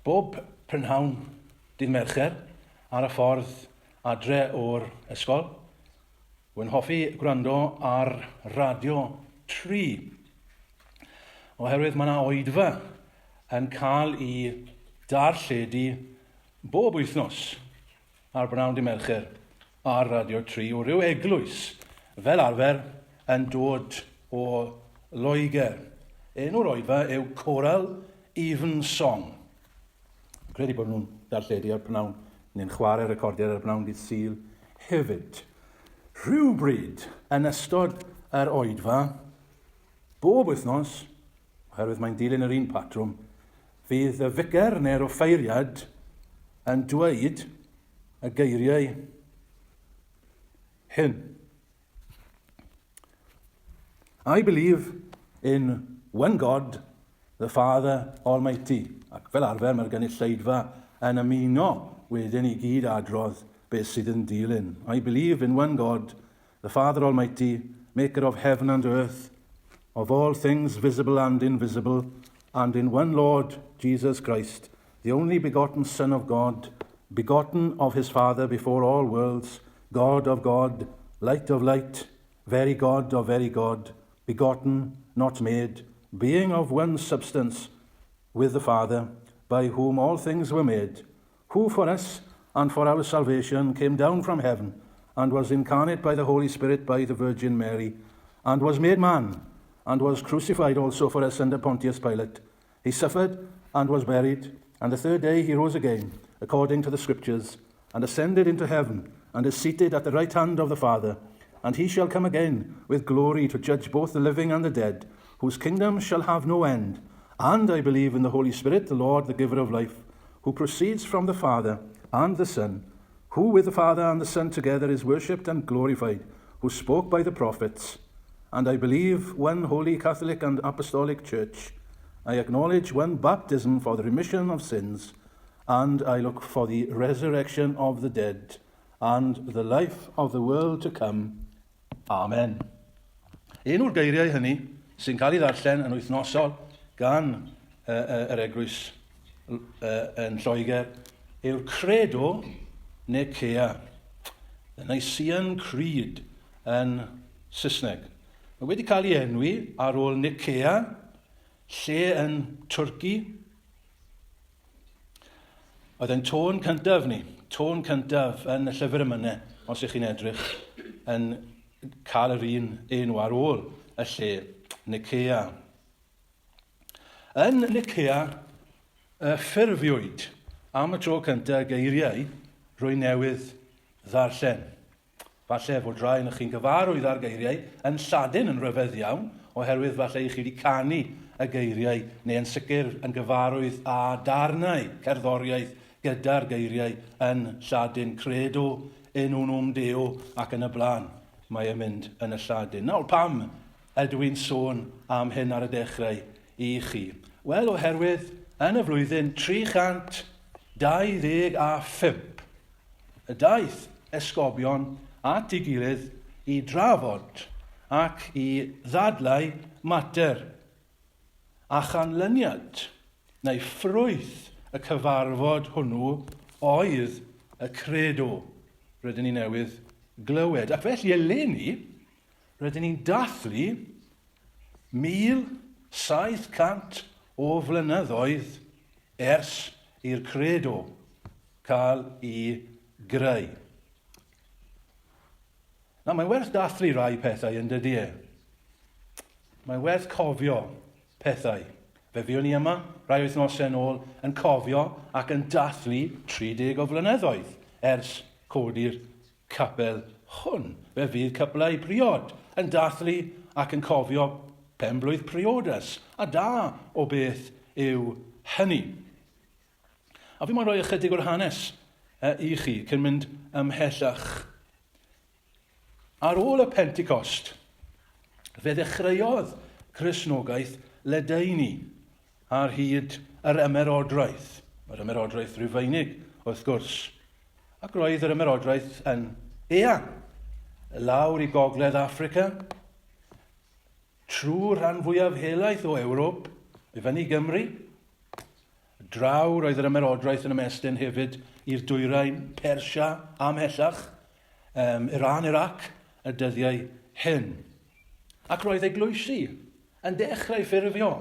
Bob prynhawn dydd Mercher ar y ffordd adre o'r ysgol, wy'n hoffi gwrando ar radio 3. Oherwydd mae yna oedfa yn cael ei darlledu bob wythnos ar brynawn dydd Mercher ar radio 3 o ryw eglwys, fel arfer yn dod o Loegr. Enw'r oedfa yw Coral Evensong. Credu bod nhw'n darlledu ar brynawn neu'n chwarae recordiad ar brynawn dydd Sul hefyd. Rhywbryd yn ystod yr oedfa, bob wythnos, oherwydd mae'n dilyn yr un patrwm, fydd y vicar neu'r offeiriad yn dweud y geiriau hyn. I believe in one God, the Father Almighty. Ac fel arfer mae'r gynulleidfa yn ymuno wedyn i gyd adrodd beth sydd yn dilyn. I believe in one God, the Father Almighty, maker of heaven and earth, of all things visible and invisible, and in one Lord, Jesus Christ, the only begotten Son of God, begotten of his Father before all worlds, God of God, light of light, very God of very God, begotten, not made, being of one substance with the Father, by whom all things were made, who for us and for our salvation came down from heaven, and was incarnate by the Holy Spirit by the Virgin Mary, and was made man, and was crucified also for us under Pontius Pilate. He suffered and was buried, and the third day he rose again, according to the Scriptures, and ascended into heaven, and is seated at the right hand of the Father. And he shall come again with glory to judge both the living and the dead, whose kingdom shall have no end. And I believe in the Holy Spirit, the Lord, the giver of life, who proceeds from the Father and the Son, who with the Father and the Son together is worshipped and glorified, who spoke by the prophets. And I believe one holy Catholic and Apostolic Church. I acknowledge one baptism for the remission of sins, and I look for the resurrection of the dead and the life of the world to come. Amen. Un o'r geiriau hynny sy'n cael ei ddarllen yn wythnosol gan yr eglwys yn Lloegr yw'r Credo Nicea, the Nicean Creed yn Saesneg. Mae wedi cael ei enwi ar ôl Nicea, lle yn Twrci. Oedd e'n tôn cyntaf yn y llyfr yma, os ych chi'n edrych, yn cael yr un enw ar ôl y lle Nicea. Yn Nicea, ffurfiwyd am y tro cyntaf geiriau rwy newydd ddarllen. Falle fod rai yn chi'n gyfarwydd ar geiriau yn Lladin yn rhyfedd iawn, oherwydd falle i chi wedi canu y geiriau, neu yn sicr yn gyfarwydd â darnau cerddoriaeth gyda'r geiriau yn Lladin, Credo, in unum Deo ac yn y blaen. Mae e'n mynd yn y Lladin. Nawr, pam ydw i'n sôn am hyn ar y dechrau i chi? Wel, oherwydd yn y flwyddyn 325, y daeth esgobion at ei gilydd i drafod ac i ddadlau mater a chanlyniad neu ffrwyth y cyfarfod hwnnw oedd y Credo rydyn ni newydd glywed. Ac felly eleni, rydyn ni'n dathlu 1700 o flynyddoedd ers i'r Credo cael ei greu. Nawr, mae'n werth dathlu rai pethau yn dydy e. Mae'n werth cofio pethau. Fe fiwn ni yma, rai wythnosau yn ôl, yn cofio ac yn dathlu 30 o flynyddoedd ers codi'r capel hwn. Fe fydd cyplau priod yn dathlu ac yn cofio penblwydd priodas. A da o beth yw hynny. A fi moyn rhoi ychydig o'r hanes i chi cyn mynd ymhellach. Ar ôl y Pentecost, fe ddechreuodd Cristnogaeth ledaeni ar hyd yr ymerodraeth. Mae'r ymerodraeth Rufeinig, wrth gwrs. Ac roedd yr ymerodraeth yn eang, lawr i gogledd Affrica, trwy'r rhan fwyaf helaeth o Ewrop, i fyny Gymru, Draw roedd yr ymerodraeth yn ymestyn hefyd i'r dwyrain Persia amhellach, Iran, Iraq, y dyddiau hyn. Ac roedd eglwysi yn dechrau ffurfio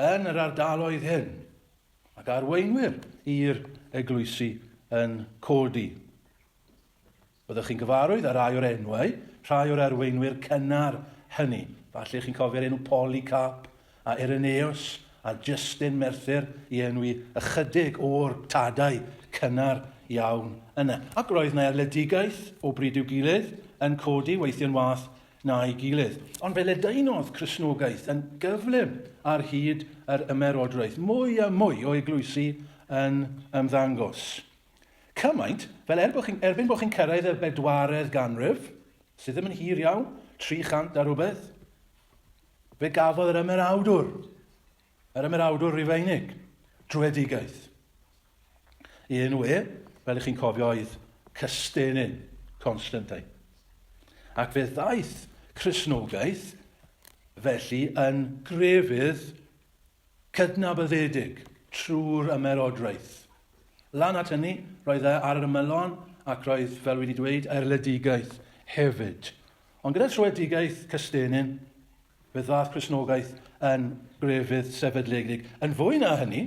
yn yr ardaloedd hyn. Ac arweinwyr i'r eglwysi yn codi. Byddwch chi'n gyfarwydd â rai o'r enwau, rhai o'r arweinwyr cynnar hynny. Falle chi'n cofio'r enw Polycarp a Irenaeus a Justin Merthyr i enwi ychydig o'r tadau cynnar iawn yna. Ac roedd yna arledigaeth o bryd i'w gilydd yn codi weithio'n wath na'i gilydd. Ond fe ledaenodd Cristnogaeth yn gyflym ar hyd yr ymerodraeth. Mwy a mwy o eglwysi yn ymddangos. Cymaint, fel erbyn bod chi'n cyrraedd y 4edd ganrif, sydd ddim yn hir iawn, 300 a rhywbeth, fe gafodd yr ymerawdwr Rufeinig, drwedigaeth. Un we, fel chi'n cofio, oedd Cystynyn Constantine. Ac fe ddaeth Cristnogaeth felly yn grefydd cydnabyddedig trwy'r ymerodraeth. Lan at hynny, roedd e ar yr ymylon ac roedd, fel wedi dweud, arledigaeth hefyd. Ond gyda trwedigaeth Cystynyn, fe ddaeth Cristnogaeth yn grefydd sefydledig. Yn fwy na hynny,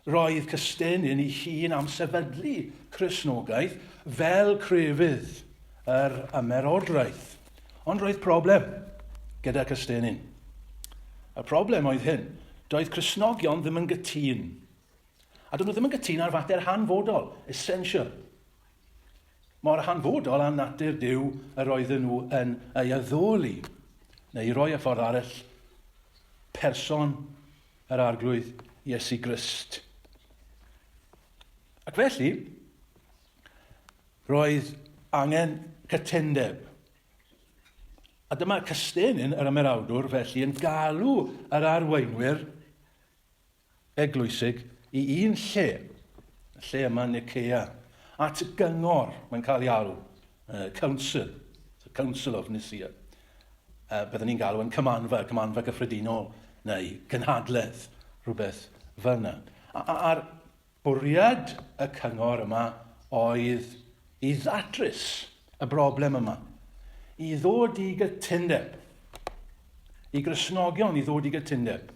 roedd Cystynyn ei hun am sefydlu Cristnogaeth fel crefydd yr ymerodraeth. Ond roedd problem gyda Cystynyn. Y problem oedd hyn, doedd Cristnogion ddim yn gytun. A dyn nhw ddim yn gytun ar fater hanfodol, essential. Mae'r hanfodol a natur Duw yr oedden nhw yn ei addoli, neu i roi y ffordd arall, person yr arglwydd Iesu Grist. Ac felly, roedd angen cytundeb. A dyma Cystynyn, yr ymerawdwr, felly yn galw yr arweinwyr eglwysig i un lle yma Nicea, at gyngor, mae'n cael ei alw, Council of Nicea. Byddwn ni'n galw yn cymanfa gyffredinol, neu gynhadledd, rhywbeth fel yna. A'r bwriad y cyngor yma oedd i ddatrys y broblem yma, i ddod i gytundeb, i Gristnogion i ddod i gytundeb.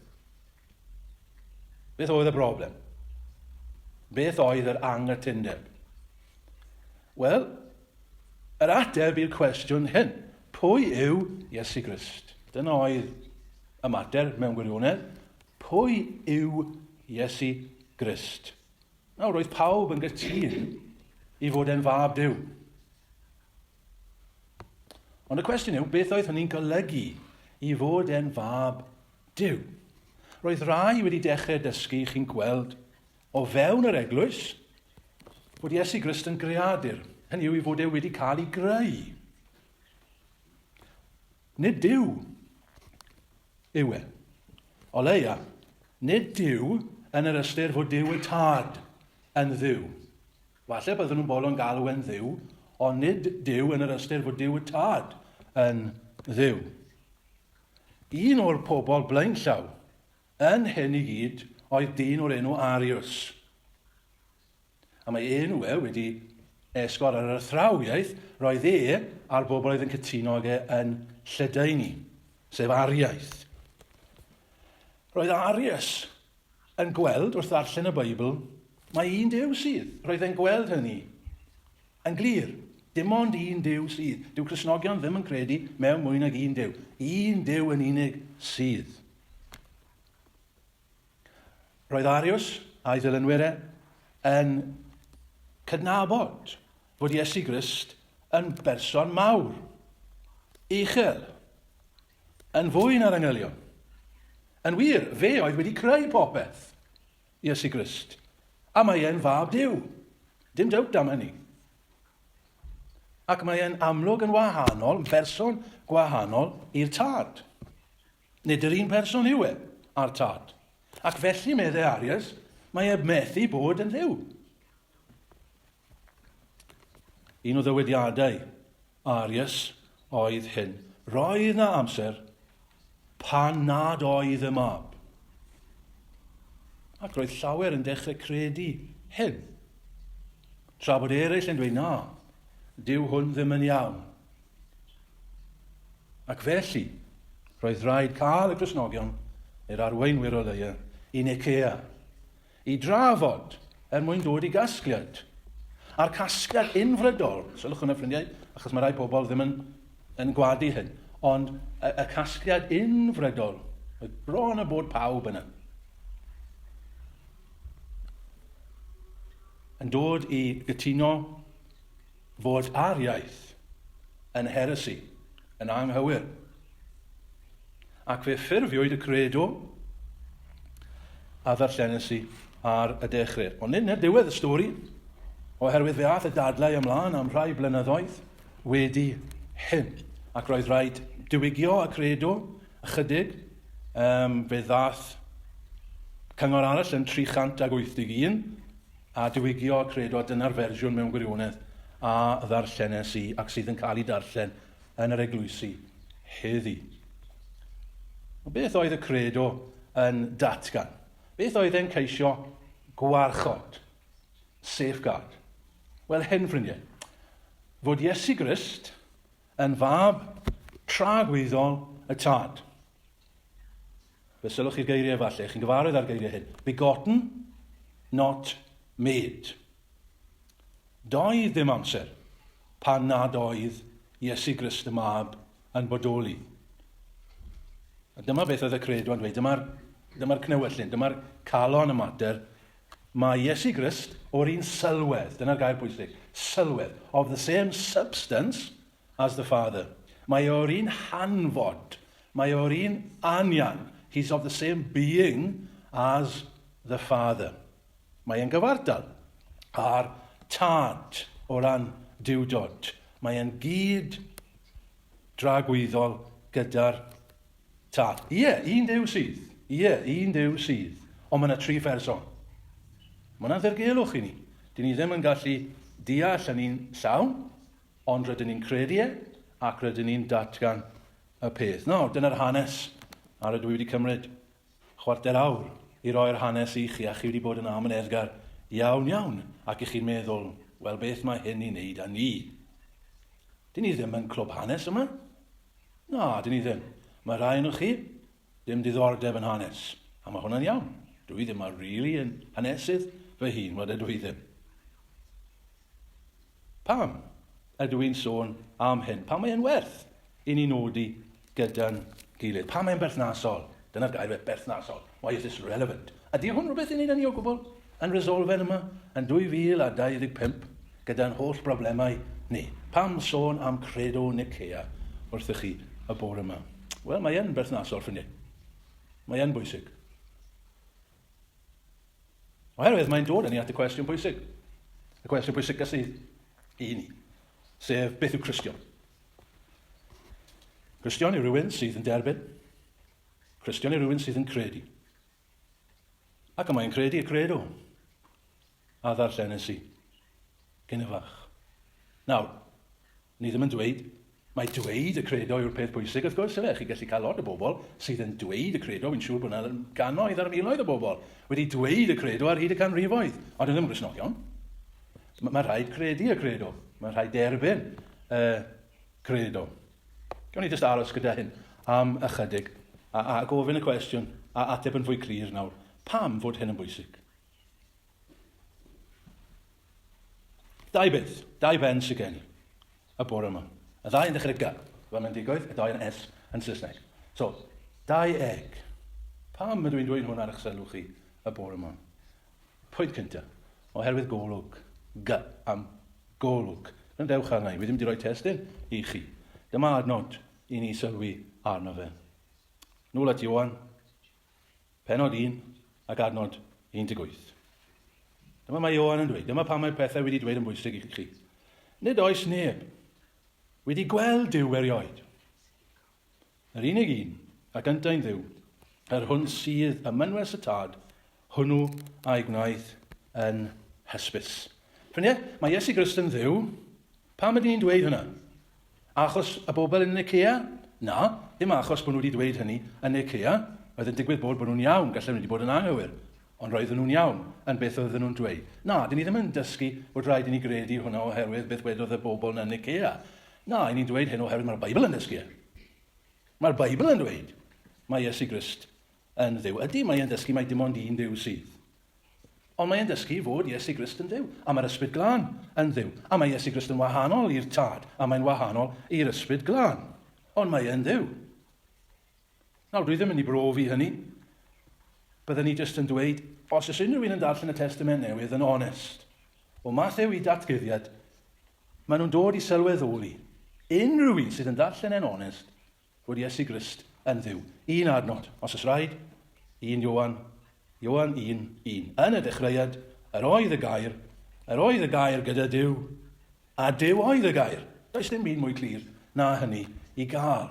Beth oedd y broblem? Beth oedd yr anghytundeb? Wel, yr ateb i'r cwestiwn hyn. Pwy yw Iesu Grist? Dyna oedd y mater mewn gwirionedd. Pwy yw Iesu Grist? Nawr, roedd pawb yn gytun i fod yn fab Duw. Ond y cwestiwn yw, beth oedd hynny'n golygu i fod yn fab Duw? Roedd rai wedi dechrau dysgu, chi'n gweld, o fewn yr eglwys, bod Iesu Grist yn greadur. Hynny yw i fod e wedi cael ei greu. Nid Duw yw e. O leia, nid Duw yn yr ystyr fod Duw y tad yn dduw. Falle byddwn nhw'n bobl yn galw yn dduw, ond nid Duw yn yr ystyr fod Duw y tad yn dduw. Un o'r pobl blaenllaw yn hyn i gyd oedd dyn o'r enw Arius. A mae enw wedi esgor ar y thrawiaeth, roedd a'r bobl oedd yn cytuno ag yn Lledaenu, sef Ariaeth. Roedd Arius yn gweld, wrth ddarllen y Beibl, mae un Duw sydd. Roedd e'n gweld hynny yn glir. Dim ond un Duw sydd. Dyw Cristnogion ddim yn credu mewn mwy nag un Duw. Un Duw yn unig sydd. Roedd Arius a'i ddilynwyr yn cydnabod fod Iesu Grist yn berson mawr, uchel, yn fwy na'r anghelion. Yn wir, fe oedd wedi creu popeth, Iesu Grist. A mae e'n fab Duw. Dim dawt am hynny. Ac mae e'n amlwg yn wahanol, yn berson gwahanol i'r tad. Nid yr un person yw e a'r tad. Ac felly, meddai Arius, mae e methu bod yn dduw. Un o ddywediadau Arius oedd hyn. Roedd na amser pan nad oedd y mab. Ac roedd llawer yn dechrau credu hyn. Tra bod eraill yn dweud, na, dyw hwn ddim yn iawn. Ac felly, roedd rhaid cael y Gristnogion i'r arweinwyr o Leia i Nicea, i drafod mwyn dod i gasgliad. A'r casgliad unfrydol, sylwch hwnna ffrindiau, achos mae rai pobl ddim yn gwadu hyn, ond y casgliad unfrydol, oedd bron y bod pawb yna, yn dod i gytuno fod ar iaith yn heresi, yn anghywir. Ac fe ffurfiwyd y credo a ddarllenysi ar y dechrau. Ond nid diwedd y stori, oherwydd fe ath y dadlau ymlaen am rhai blynyddoedd wedi hyn. Ac roedd rhaid diwygio y credo ychydig. Fe ddath cyngor arall yn 381 a diwygio y credo, dyna'r fersiwn mewn gwirionedd a ddarllenysi ac sydd yn cael ei darllen yn yr eglwysi heddi. Beth oedd y credo yn datgan? Beth oedd e'n ceisio gwarchod? Safeguard. Wel, hyn ffrindiau, fod Iesu Grist yn fab tragwyddol y tad. Fe sylwch chi'r geiriau falle, chi'n gyfarwydd ar geiriau hyn. Begotten, not made. Doedd ddim amser pan nad oedd Iesu Grist y mab yn bodoli. A dyma beth oedd y credo yn dweud, dyma'r cnewyllyn, dyma'r calon y mater. Mae Iesu Grist o'r un sylwedd, dyna'r gair bwysig, sylwedd, of the same substance as the Father. Mae o'r un hanfod, mae o'r un anian, he's of the same being as the Father. Mae e'n gyfartal ar tad o ran diwdod. Mae e'n gyd dragwyddol gyda'r tad. Ie, un Duw sydd. Ie, un Duw sydd. Ond mae yna 3 pherson. Mae yna'n ddirgelwch i ni. Dyn ni ddim yn gallu deall yn un llawn, ond rydyn ni'n credu ac rydyn ni'n datgan y peth. No, dyna'r hanes ar y dwi wedi cymryd chwarter awr i roi'r hanes i chi, a chi wedi bod yn amyneddgar iawn, ac i chi'n meddwl, wel, beth mae hyn i wneud â ni? Dyn ni ddim yn clwb hanes yma? Na, dyn ni ddim. Mae rai yn chi ddim diddordeb yn hanes, a mae hwnna'n iawn. Dwi ddim yn rili yn hanesydd fy hun, wad ydw i ddim. Pam ydw i'n sôn am hyn? Pam mae'n werth i ni nodi gyda'n gilydd? Pam mae'n berthnasol? Dyna'r gair berthnasol. Why is this relevant? Ydy hwn rhywbeth i wneud â ni o gwbl yn resolfen yma yn 2025 gyda'n holl broblemau ni? Pam sôn am Credo Nicea wrthych chi y bore yma? Wel, mae e'n berthnasol ffrindiau. Mae e'n bwysig. Oherwydd mae'n dod yn ni at y cwestiwn bwysig. Y cwestiwn bwysig sydd i ni. Sef, beth yw Cristion? Cristion yw rhywun sydd yn derbyn. Cristion yw rhywun sydd yn credu. Ac yma mae'n credu y credo a ddarllenysi cyn y fach. Nawr, ni ddim yn dweud, mae dweud y credo yw'r peth bwysig, wrth gwrs, chi gallu cael lot o bobl sydd yn dweud y credo, fi'n siŵr bod yna gannoedd ar miloedd o bobl wedi dweud y credo ar hyd y canrifoedd, ond ddim yn Gristnogion. Mae rhaid credu y credo, mae rhaid derbyn y credo. Gawn ni jyst aros gyda hyn am ychydig a gofyn y cwestiwn a ateb yn fwy clir nawr. Pam fod hyn yn bwysig? Dau beth, 2 ben sy'n gen i y bore yma. Y 2 yn dechrau G, fel mae'n digoedd, y 2 yn S yn Saesneg. So, 2 eg. Pam ydw i'n dweud hwn ar eich sylw chi y bore yma? Pwynt cyntaf, oherwydd golwg. G am golwg. Yn dewch arna i, fi ddim wedi rhoi testyn i chi. Dyma adnod i ni sylwi arno fe. Nôl at Ioan, penod 1 ac adnod 18. Dyma mae Ioan yn dweud, dyma pa mae pethau wedi dweud yn bwysig i chi. Nid oes neb wedi gweld Duw erioed. Yr unig un ac yntau'n Dduw, yr hwn sydd ym mynwes y tad, hwnnw a'i gwnaeth yn hysbys. Ffrindiau, mae Iesu Grist yn Dduw. Pam ydy ni'n dweud hynna? Achos y bobl yn Nicea? Na, ddim achos bod nhw wedi dweud hynny yn Nicea. Oedd yn digwydd bod nhw'n iawn, gallai nhw wedi bod yn anghywir. Ond roedden nhw'n iawn yn beth oedden nhw'n dweud. Na, dyn ni ddim yn dysgu bod rhaid i ni gredu hwnna oherwydd beth wedodd y bobl yn Nicea. Na, i ni'n dweud hyn oherwydd mae'r Beibl yn dysgu. Mae'r Beibl yn dweud mae Iesu Grist yn Dduw. Ydy, mae e'n dysgu mae dim ond un Dduw sydd. Ond mae e'n dysgu fod Iesu Grist yn Dduw. A mae'r Ysbryd Glân yn Dduw. A mae Iesu Grist yn wahanol i'r tad. A mae'n wahanol i'r Ysbryd Glân. Ond mae e'n Dduw. Nawr, dwi ddim yn ei brofi hynny. Byddwn ni jyst yn dweud, os ys unrhyw un yn darllen y Testament Newydd yn onest, o Mathew i datgyddiad, maen nhw'n dod i sylweddoli. Unrhyw un sydd yn darllen yn onest, fod Iesu Grist yn Dduw. Un adnod, os ys rhaid, 1 Ioan 1:1. Yn y dechreuad, yr oedd y gair gyda Duw, a Duw oedd y gair. Does dim byd mwy clir na hynny i gael.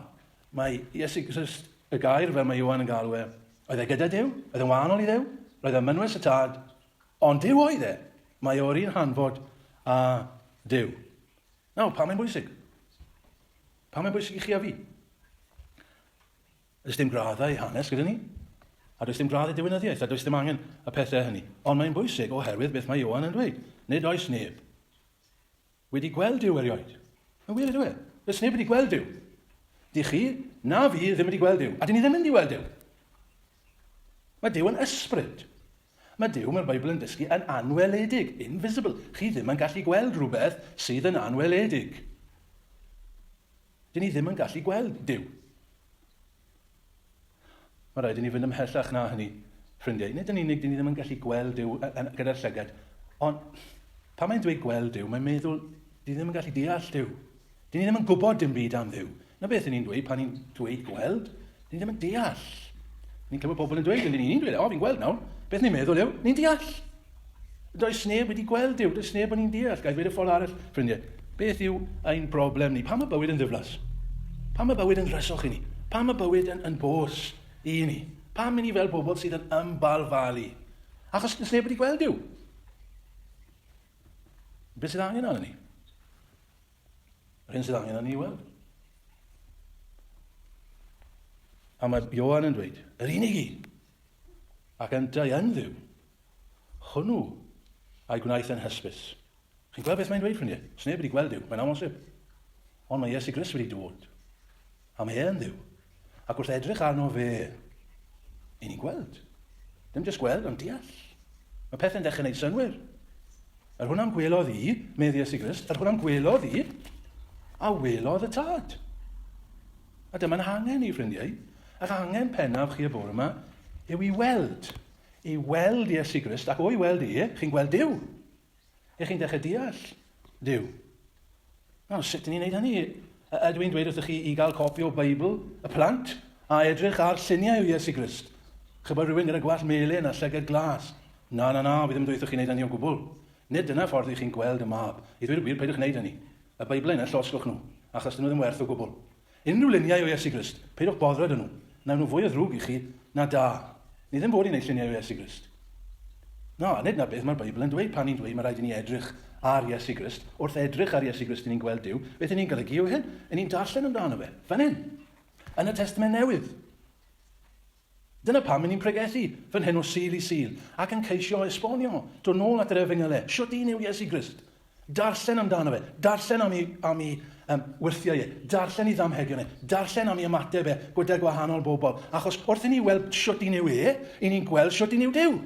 Mae Iesu Grist, y gair fel mae Ioan yn galw e, oedd e gyda Duw, oedd e'n wahanol i Dduw, roedd e'n mynwys y tad, ond Duw oedd e. Mae o'r un hanfod a Duw. Nawr, pam mae'n bwysig? Pam mae'n bwysig i chi a fi? Does dim graddau hanes gyda ni, a does dim graddau diwinyddiaeth, a does dim angen y pethau hynny. Ond mae'n bwysig oherwydd beth mae Ioan yn dweud. Nid oes neb wedi gweld Duw erioed. Mae'n wir ydw e. Does neb wedi gweld Duw. Di chi, na fi, ddim wedi gweld Duw. A dyn ni ddim yn wedi gweld Duw. Mae Duw yn ysbryd. Mae Duw, mae'r Beibl yn dysgu, yn anweledig, invisible. Chi ddim yn gallu gweld rhywbeth sydd yn anweledig. Dyn ni ddim yn gallu gweld Duw. Mae rhaid i ni fynd ymhellach na hynny, ffrindiau. Nid yn unig, dyn ni ddim yn gallu gweld Duw gyda'r llygad. Ond, pan mae'n dweud gweld Duw, mae'n meddwl, dyn ni ddim yn gallu deall Duw. Dyn ni ddim yn gwybod dim byd am Dduw. Na beth ni'n dweud pan ni'n dweud gweld, dyn ni ddim yn deall. Ni'n clywed pobl yn dweud, ni'n dweud, fi'n gweld nawr. Beth ni'n meddwl yw, ni'n deall. Does neb wedi gweld Duw, does neb yn ni'n deall. Gael dweud y ffordd arall, ffrindiau. Beth yw ein broblem ni? Pam y bywyd yn ddiflas? Pam y bywyd yn rhysoch i ni? Pam y bywyd yn bos i ni? Pam i ni fel bobl sydd yn ymbalfalu? Achos does neb wedi gweld Duw. Beth sydd angen arno ni? Yr hyn sydd angen arno ni i weld. A mae Ioan yn dweud, yr unig un, ac yntau yn Dduw, hwnnw a'i gwnaeth yn hysbys. Chi'n gweld beth mae'n dweud ffrindiau? Sneb wedi gweld Duw, mae'n amosib. Ond mae Iesu Grist wedi dod. A mae e'n Dduw. Ac wrth edrych arno fe, i ni'n gweld. Dim jyst gweld, ond deall. Mae pethau'n dechrau gwneud synwyr. Yr hwnna'n gwelodd i, medd Iesu Grist, yr hwnna'n gwelodd i, a welodd y tad. A dyma'n hangen i, ffrindiau. Ac angen pennaf chi y bore yma yw i weld. I weld Iesu Grist, ac o'i weld chi'n gweld Duw. Chi'n dechrau deall Duw. Nawr, sut ni'n neud hynny? Ydw i'n dweud wrthych chi i gael copi o Beibl, y plant, a edrych ar lluniau o Iesu Grist. Chybod rhywun gyda gwallt melyn a llygad glas. Na, fi ddim dweud wrthych chi'n neud hynny o gwbl. Nid dyna ffordd i chi'n gweld y mab. I ddweud y gwir, peidwch wneud hynny. Y Beibl yna, llosgwch nhw, achos dyn nhw ddim werth o gwbl. Unrhyw luniau o Iesu Grist, peidwch boddred yn nhw. Nawn nhw fwy o ddrwg i chi na da. Ni ddim bod i'n neud lluniau o Iesu Grist. No, nid na beth mae'r Beibl yn dweud pan ni'n dweud mae rhaid i ni edrych ar Iesu Grist. Wrth edrych ar Iesu Grist i ni'n gweld Duw, beth ni'n golygu yw hyn? Ni'n darllen amdano fe. Fan hyn. Yn y Testament Newydd. Dyna pam ni'n pregethu fan hyn o sil i sil ac yn ceisio esbonio. Dod nôl at yr Efengylau. Siwt un yw Iesu Grist. Darllen amdano fe. Darllen am ei wyrthiau e. Darllen i ddamhegion e. Darllen am ei ymateb e gyda gwahanol bobl. Achos wrth i ni weld siwt un yw e, i ni'n gweld siwt un yw Duw.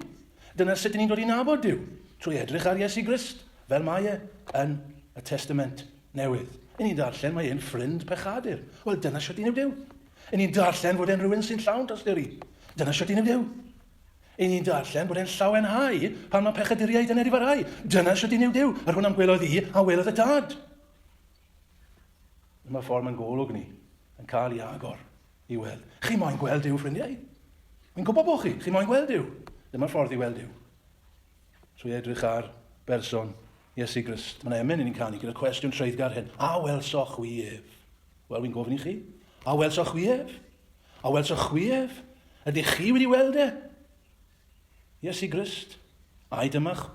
Dyna sut ni'n dod i nabod Duw. Trwy edrych ar Iesu Grist, fel mae e yn y Testament Newydd. I ni'n darllen mae e'n ffrind pechadur. Wel, dyna siwt un yw Duw. I ni'n darllen fod e'n rhywun sy'n llawn dosgeri. Dyna siwt un yw Duw. I ni'n darllen bod e'n llawenhau pan mae pechaduriaid yn erifarhau. Dyna siwt un yw Duw. Ar hwnna'n gwelodd i a welodd y tad. Mae ffordd mae'n golwg ni yn cael ei agor i weld. Chi moyn gweld Duw, ffrindiau? Mi'n gwybod bod chi moyn gweld Duw. Dyma'r ffordd i weld Duw. Trwy edrych ar berson Iesu Grist. Mae'n emyn i ni'n canu gyda cwestiwn treiddgar hyn. A welsoch chwi ef? Wel, fi'n gofyn i chi. A welsoch chwi ef? A welsoch chwi ef? Ydych chi wedi weld e? Iesu Grist. Ai dyma'ch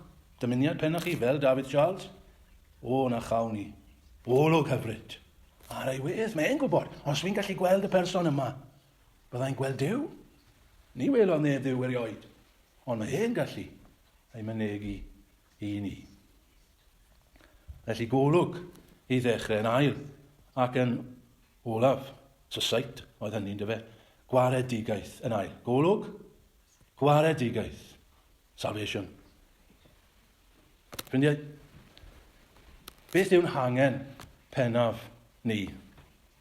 dymuniad pennach chi fel David Charles? O, na chawn ni. Olwg hyfryd. Ar ei wedd, mae'n gwybod. Os fi'n gallu gweld y person yma, byddai'n gweld Duw. Ni welodd neb Duw erioed. ond mae e'n gallu ei mynegu i ni. Felly golwg i ddechrau yn ail, ac yn olaf, sysait, oedd hynny'n dy fe, gwaredigaeth yn ail. Golwg, gwaredigaeth, salvation. Ffrindiau, beth yw'n hangen pennaf ni?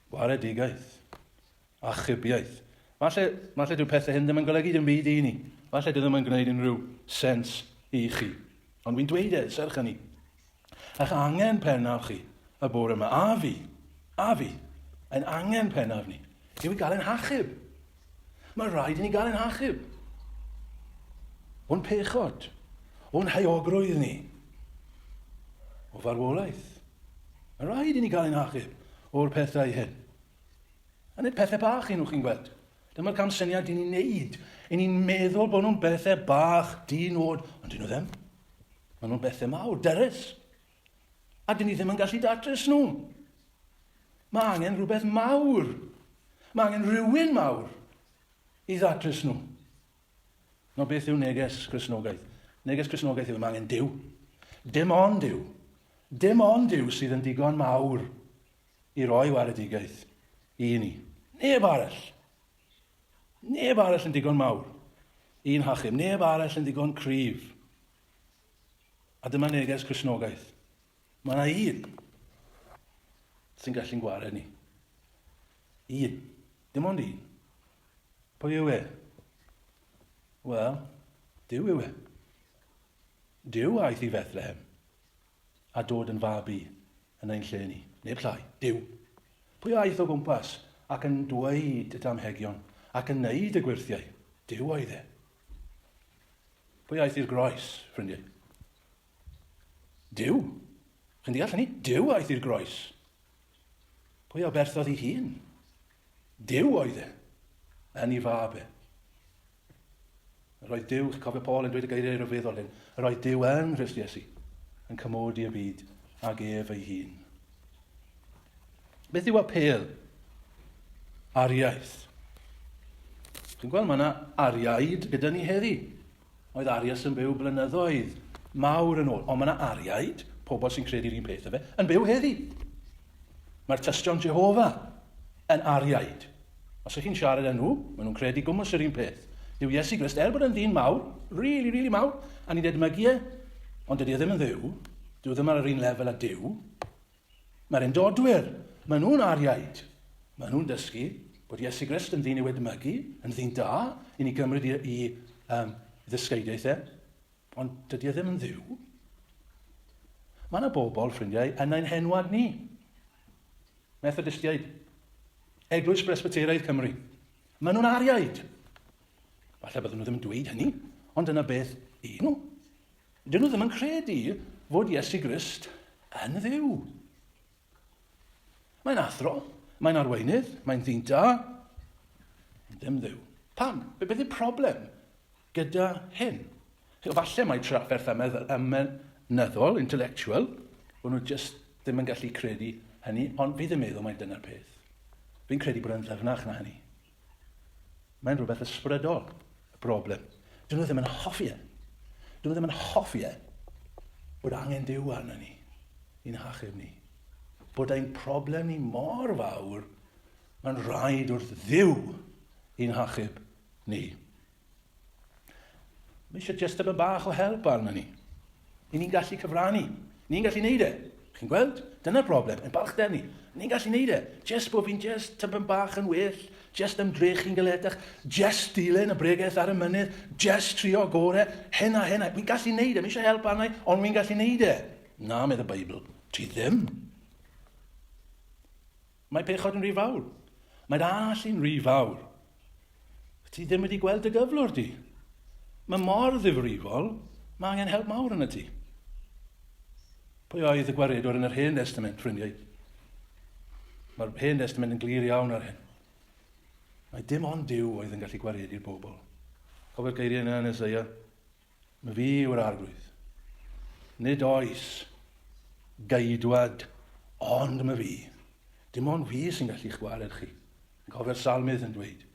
Gwaredigaeth, achubiaeth. Falle dyw pethau hyn ddim yn golygu dim byd i ni. Falle dyw ddim yn gwneud unrhyw sens i chi. Ond fi'n dweud serch hynny. A'ch angen pennaf chi y bore yma, a fi, yn angen pennaf ni, yw i gael ein hachub. Mae rhaid i ni gael ein hachub. O'n pechod, o'n haiogrwydd ni, o farwolaeth. Mae rhaid i ni gael ein hachub o'r pethau hyn. A nid pethau bach i nhw chi'n gweld. Dyma'r cam syniad i ni'n neud. I ni'n meddwl bod nhw'n bethau bach, di-nod, ond dyn nhw ddim. Mae nhw'n bethau mawr, dyrys. A dyn ni ddim yn gallu datrys nhw. Mae angen rhywbeth mawr. Mae angen rhywun mawr i ddatrys nhw. No, beth yw neges Cristnogaeth? Neges Cristnogaeth yw mae angen Duw. Dim ond Duw. Dim ond Duw sydd yn digon mawr i roi waredigaeth i ni. Neb arall. Neb arall yn digon mawr i'n hachub. Neb arall yn digon cryf. A dyma neges Cristnogaeth. Mae yna un sy'n gallu'n gwared ni. Un. Dim ond un. Pwy yw e? Wel, Duw yw e. Duw aeth i Bethlehem a dod yn fabi yn ein lle ni. Neb llai. Duw. Pwy aeth o gwmpas ac yn dweud y damhegion ac yn neud y gwirthiau? Duw oedd e. Pwy aeth i'r groes, ffrindiau? Duw. Chi'n deall hynny? Duw aeth i'r groes. Pwy a berthodd ei hun? Duw oedd e. Yn ei fab e. Yr oedd Duw, cofio Paul yn dweud y geiriau rhyfeddol hyn, yr oedd Duw yn Christ Iesu yn cymodi y byd ag ef ei hun. Beth yw apel ariaeth? Chi'n gweld, mae yna ariaid gyda ni heddi. Oedd Arias yn byw blynyddoedd mawr yn ôl, ond mae yna ariaid, pobl sy'n credu'r un peth o fe, yn byw heddi. Mae'r tystion Jehova yn ariaid. Os ych chi'n siarad â nhw, maen nhw'n credu gwmws yr un peth. Dyw Iesu Grist, bod yn ddyn mawr, really mawr, a ni'n edmygu e, ond dydy e ddim yn dduw, dyw ddim ar yr un lefel â Duw. Mae'r undodwyr, maen nhw'n ariaid. Maen nhw'n dysgu bod Iesu Grist yn ddyn i'w edmygu, yn ddyn da, i ni gymryd i ddysgeidiaethau, ond dydy e ddim yn dduw. Mae yna bobl, ffrindiau, yn ein henwad ni. Methodistiaid, Eglwys Presbyteraidd Cymru. Maen nhw'n ariaid. Falle byddwn nhw ddim yn dweud hynny, ond dyna beth i nhw. Dyn nhw ddim yn credu fod Iesu Grist yn dduw. Mae'n athro, mae'n arweinydd, mae'n ddyn da, ddim dduw. Pam? Beth yw'r problem gyda hyn? Falle mae trafferth ymynyddol, intellectual, bod nhw just ddim yn gallu credu hynny, ond fi ddim meddwl mae dyna'r peth. Fi'n credu bod yn ddyfnach na hynny. Mae'n rhywbeth ysbrydol, y broblem. Dyn nhw ddim yn hoffi e. Dyn nhw ddim yn hoffi e bod angen Duw arno ni, i'n hachub ni. Bod ein problem ni mor fawr, mae'n rhaid wrth Dduw i'n hachub ni. Mae eisiau just yn bach o help arno ni. I ni'n gallu cyfrannu. Ni'n gallu neud e. Chi'n gweld? Dyna'r broblem. Yn balchder ni. Ni'n gallu neud e. Just bod fi'n just tympyn bach yn well. Just ymdrechu'n galetach. Just dilyn y bregaeth ar y mynydd. Just trio gore. Hynna. Fi'n gallu neud e. Mi eisiau help arna i, ond fi'n gallu neud e. Na, medd y Beibl. Ti ddim. Mae pechod yn rhy fawr. Mae'r all yn rhy fawr. Ti ddim wedi gweld y gyflwr di. Mae mor ddifrifol, mae angen help mawr yn y ti. Pwy oedd y gwaredwr yn yr Hen Testament, ffrindiau? Mae'r Hen Testament yn glir iawn ar hyn. Mae dim ond Duw oedd yn gallu gwaredu'r bobl. Cofio'r geiriau yna yn Eseia? Mae fi yw'r arglwydd. Nid oes gaedwad, ond mae fi. Dim ond fi sy'n gallu gwared chi. Cofio'r salmydd yn dweud.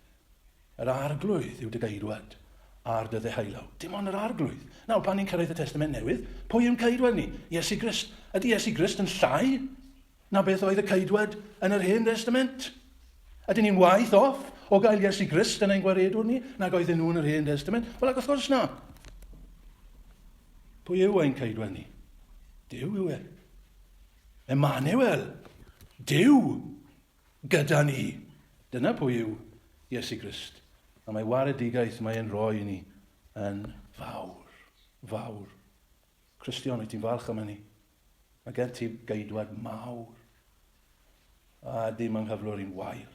Yr arglwydd yw dy gaedwad, ar dy ddehailaw. Dim ond yr arglwydd. Nawr, pan ni'n cyrraedd y Testament Newydd, pwy yw'n ceidwad ni? Iesu Grist. Ydy Iesu Grist yn llai na beth oedd y ceidwad yn yr Hen Testament? Ydyn ni'n waith off o gael Iesu Grist yn ein gwaredwr ni, nag oedden nhw yn yr Hen Testament? Wel, ac wrth gwrs na. Pwy yw ein ceidwad ni? Duw yw e. Emmanuel. Duw gyda ni. Dyna pwy yw Iesu Grist. A mae waredigaeth mae'n rhoi i ni yn fawr, fawr. Cristion, wyt ti'n falch am hynny? Mae gen ti geidwad mawr. A dim yng nghyflwr i'n wael.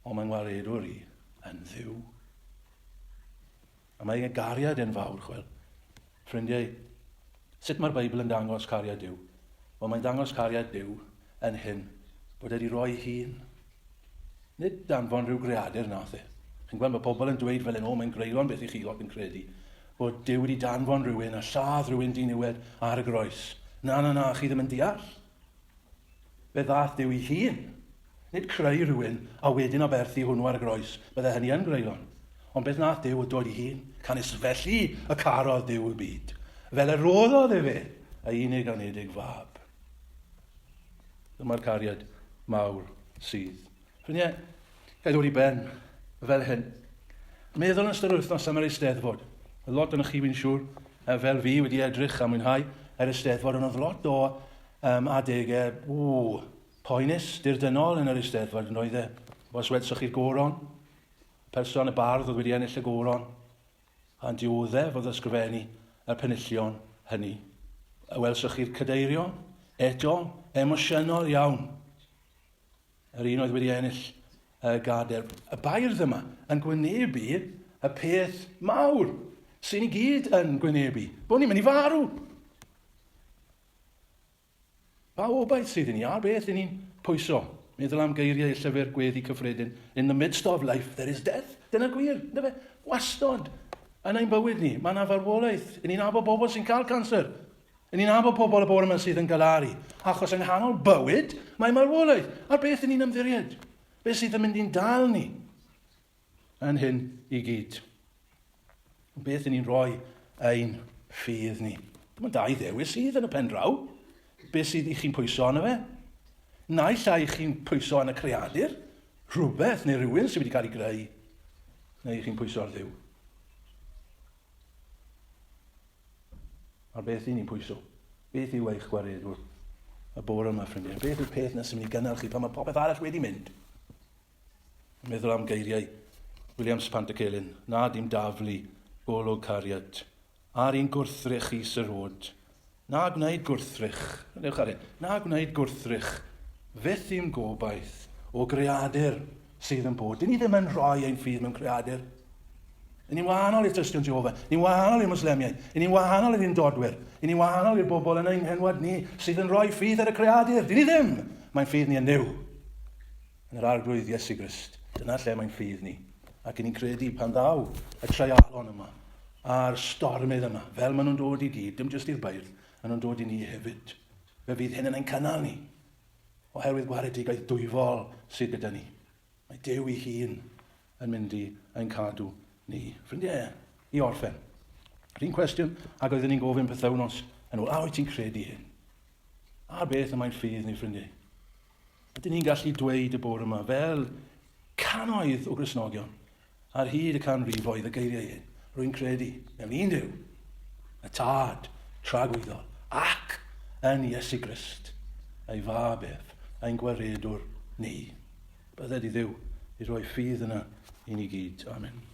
Ond mae'n waredwr i yn ddiw. A mae gariad yn fawr, chwel. Ffrindiau, sut mae'r Beibl yn dangos cariad Duw? Wel, mae'n dangos cariad Duw yn hyn, bod wedi rhoi hun. Nid danfon rhyw greadur nath e. Chi'n gweld mae pobl yn dweud fel yn mae'n greulon beth i chi lot yn credu, bod Duw wedi danfon rhywun a lladd rhywun diniwed ar y groes. Na, chi ddim yn deall. Fe ddath Duw i hun. Nid creu rhywun a wedyn aberthu hwnnw ar y groes. Bydde hynny yn greulon. Ond beth nath Duw dod i hun, can isfellu y carodd Duw y byd. Fel y roddodd e fe, a unig anedig fab. Dyma'r cariad mawr sydd. Ffrindiau, gael dod i ben fel hyn. Meddwl yn ystod wythnos am yr Eisteddfod. Oedd lot yn chi fi'n siŵr, fel fi wedi edrych a mwynhau yr Eisteddfod, ond oedd lot o adegau, poenus, dirdynol yn yr Eisteddfod, yn oedd e, os wedsoch chi'r goron, person y bardd oedd wedi ennill y goron, a'n dioddef oedd ysgrifennu y penillion hynny. A welsoch chi'r cadeirio, eto, emosiynol iawn. Yr un oedd wedi ennill y gader. Y bairdd yma yn gwynebu y peth mawr sy'n ni gyd yn gwynebu. Bod ni'n mynd i farw. Pa obaith sydd i ni? A beth i ni'n pwyso? Meddwl am geiriau llyfr gweddi cyffredin. In the midst of life, there is death. Dyna gwir. Dyna fe. Wastod. Yn ein bywyd ni, mae yna farwolaeth. I ni'n abo bobl sy'n cael cancer. I ni'n abo pobl y bore yma sydd yn galaru. Achos yng nghanol bywyd, mae marwolaeth. A beth i ni'n ymddiried? Beth sydd yn mynd i'n dal ni? Yn hyn i gyd. Beth i ni'n rhoi ein ffydd ni? Mae'n dau ddewis sydd yn y pen draw. Beth sydd i chi'n pwyso yn y fe? Naill ai chi'n pwyso yn y creadur, rhywbeth neu rhywun sydd wedi cael ei greu, neu chi'n pwyso ar Dduw. Ar beth i ni'n pwyso? Beth yw eich gwaredwr? Y bore yma, ffrindiau. Beth yw'r peth na sy'n mynd i gynnal chi pan mae popeth arall wedi mynd? Meddwl am geiriau William Spantacelyn. Na dim daflu golwg cariad. Ar un gwrthrych i syrod. Na gwneud gwrthrych. Na gwneud gwrthrych. Fyth i'm gobaith o greadur sydd yn bod. Dyn ni ddim yn rhoi ein ffydd mewn creadur. Ni'n wahanol i'r tystion Jehova. Ni'n wahanol i'r Moslemiau. Ni'n wahanol i'r undodwyr. Ni'n wahanol i'r bobl yn ein henwad ni sydd yn rhoi ffydd ar y creadur. Dyn ni ddim. Mae'n ffydd ni yn Dduw. Yn yr arglwydd Iesu Grist. Dyna lle mae'n ffydd ni. Ac ni'n credu pan ddaw y treialon yma a'r stormydd yma, fel maen nhw'n dod i gyd, dim jyst i'r beirdd, maen nhw'n dod i ni hefyd. Fe fydd hyn yn ein cynnal ni. Oherwydd gwaredigaeth dwyfol sydd gyda ni. Mae Duw ei hun yn mynd i ein cadw ni. Ffrindiau, i orffen. Rhyn cwestiwn, ac oedden ni'n gofyn pythefnos yn ôl, a wyt ti'n credu hyn? A beth yma'n ffydd ni, ffrindiau? Ydyn ni'n gallu dweud y bore yma fel cannoedd o Gristnogion ar hyd y canrifoedd y geiriau hyn. Rwy'n credu mewn un Duw, y tad tragwyddol, ac yn Iesu Grist, ei fabeth, ein gwaredwr ni. Bydded i Dduw i roi ffydd yna i ni gyd. Amen.